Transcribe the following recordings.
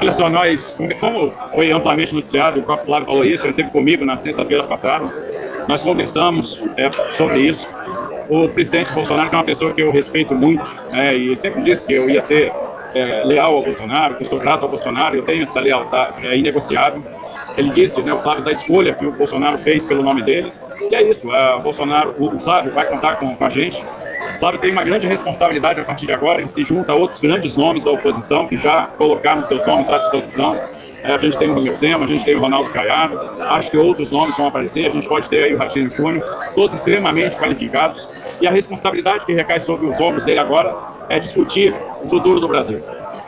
Olha só, como foi amplamente noticiado, o próprio Flávio falou isso, ele esteve comigo na sexta-feira passada, nós conversamos sobre isso. O presidente Bolsonaro, que é uma pessoa que eu respeito muito, e sempre disse que eu ia ser leal ao Bolsonaro, que eu sou grato ao Bolsonaro, eu tenho essa lealdade, é inegociável. Ele disse, o Flávio, da escolha que o Bolsonaro fez pelo nome dele, e é isso, o Flávio vai contar com a gente. O Flávio tem uma grande responsabilidade a partir de agora, ele se junta a outros grandes nomes da oposição que já colocaram seus nomes à disposição. A gente tem o Romeu Zema, a gente tem o Ronaldo Caiado, acho que outros nomes vão aparecer, a gente pode ter aí o Ratinho Júnior, todos extremamente qualificados, e a responsabilidade que recai sobre os ombros dele agora é discutir o futuro do Brasil,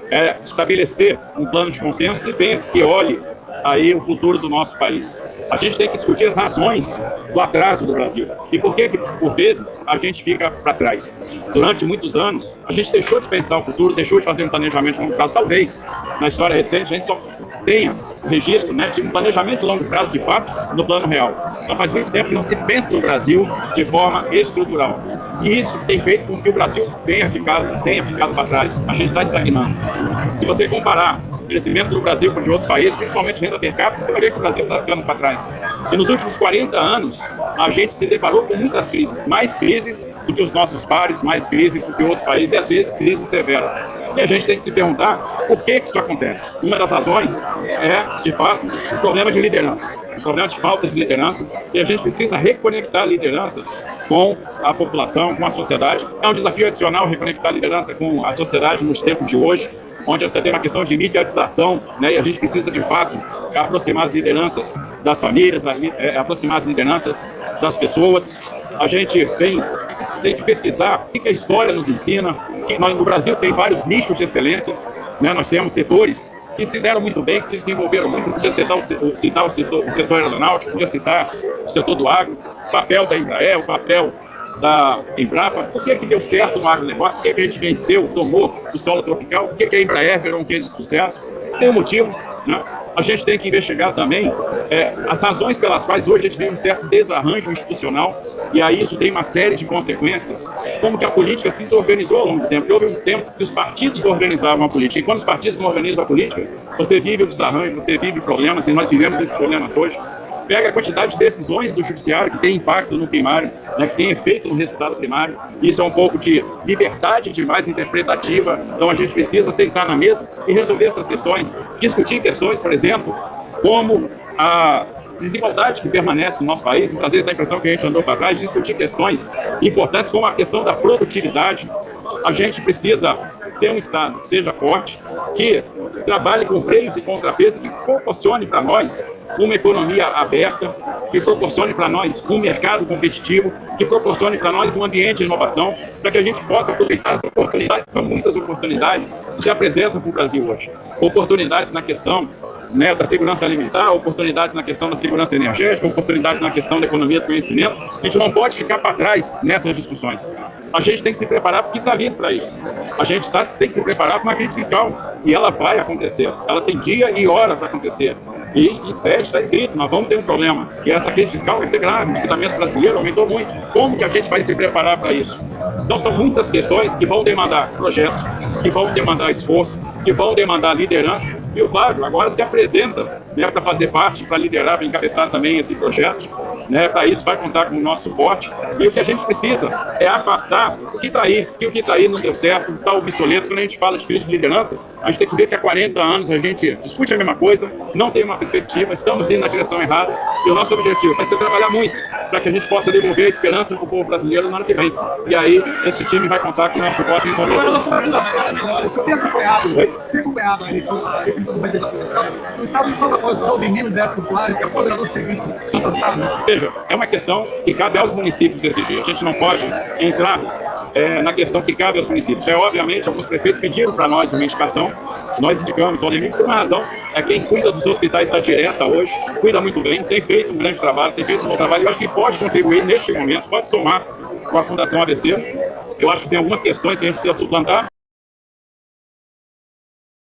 é estabelecer um plano de consenso que pense, que olhe aí o futuro do nosso país. A gente tem que discutir as razões do atraso do Brasil e por que, por vezes, a gente fica para trás. Durante muitos anos, a gente deixou de pensar o futuro, deixou de fazer um planejamento de longo prazo. Talvez, na história recente, a gente só tenha registro de um planejamento de longo prazo, de fato, no plano real. Então faz muito tempo que não se pensa o Brasil de forma estrutural. E isso tem feito com que o Brasil tenha ficado para trás. A gente está estagnando. Se você comparar o crescimento do Brasil com de outros países, principalmente renda per capita, você vai ver que o Brasil está ficando para trás. E nos últimos 40 anos, a gente se deparou com muitas crises, mais crises do que os nossos pares, mais crises do que outros países, e às vezes crises severas. E a gente tem que se perguntar por que isso acontece. Uma das razões é, de fato, o problema de liderança, o problema de falta de liderança, e a gente precisa reconectar a liderança com a população, com a sociedade. É um desafio adicional reconectar a liderança com a sociedade nos tempos de hoje, onde você tem uma questão de mediatização, e a gente precisa, de fato, aproximar as lideranças das famílias, aproximar as lideranças das pessoas. A gente tem que pesquisar o que a história nos ensina, que nós, no Brasil, tem vários nichos de excelência, nós temos setores que se deram muito bem, que se desenvolveram muito. Podia citar o setor aeronáutico, podia citar o setor do agro, o papel da Embraer, o papel da Embrapa. Por que deu certo no agronegócio? Por que a gente venceu, tomou o solo tropical? Por que a Embraer virou um case de sucesso? Tem um motivo, A gente tem que investigar também as razões pelas quais hoje a gente vê um certo desarranjo institucional, e aí isso tem uma série de consequências, como que a política se desorganizou ao longo do tempo. Porque houve um tempo que os partidos organizavam a política, e quando os partidos não organizam a política, você vive o desarranjo, você vive problemas, e nós vivemos esses problemas hoje. Pega a quantidade de decisões do judiciário que tem impacto no primário, que tem efeito no resultado primário. Isso é um pouco de liberdade demais interpretativa. Então a gente precisa sentar na mesa e resolver essas questões, discutir questões, por exemplo, como a desigualdade que permanece no nosso país. Muitas vezes dá a impressão que a gente andou para trás. Discutir questões importantes como a questão da produtividade. A gente precisa ter um Estado que seja forte, que trabalhe com freios e contrapesos, que proporcione para nós uma economia aberta, que proporcione para nós um mercado competitivo, que proporcione para nós um ambiente de inovação, para que a gente possa aproveitar as oportunidades. São muitas oportunidades que se apresentam para o Brasil hoje. Oportunidades na questão da segurança alimentar, oportunidades na questão da segurança energética, oportunidades na questão da economia do conhecimento. A gente não pode ficar para trás nessas discussões. A gente tem que se preparar porque está vindo para isso. A gente tem que se preparar para uma crise fiscal, e ela vai acontecer. Ela tem dia e hora para acontecer. E em 7 está escrito, nós vamos ter um problema, que essa crise fiscal vai ser grave, o endividamento brasileiro aumentou muito. Como que a gente vai se preparar para isso? Então são muitas questões que vão demandar projeto, que vão demandar esforço, que vão demandar liderança, e o Flávio agora se apresenta para fazer parte, para liderar, para encabeçar também esse projeto. Para isso vai contar com o nosso suporte, e o que a gente precisa é afastar o que está aí, que o que está aí não deu certo, está obsoleto. Quando a gente fala de crise de liderança, a gente tem que ver que há 40 anos a gente discute a mesma coisa, não tem uma perspectiva, estamos indo na direção errada, e o nosso objetivo vai ser trabalhar muito para que a gente possa devolver a esperança para o povo brasileiro no ano que vem. E aí esse time vai contar com o nosso suporte em São Paulo. Eu tenho acompanhado a eleição do presidente da população. O Estado está após de Minas e Soares, que é coordenador de serviços sociais. Veja, é uma questão que cabe aos municípios decidir. A gente não pode entrar na questão que cabe aos municípios. Obviamente, alguns prefeitos pediram para nós uma indicação, nós indicamos, por uma razão, é quem cuida dos hospitais da direta hoje, cuida muito bem, tem feito um grande trabalho, tem feito um bom trabalho. Eu acho que pode contribuir neste momento, pode somar com a Fundação ABC. Eu acho que tem algumas questões que a gente precisa suplantar.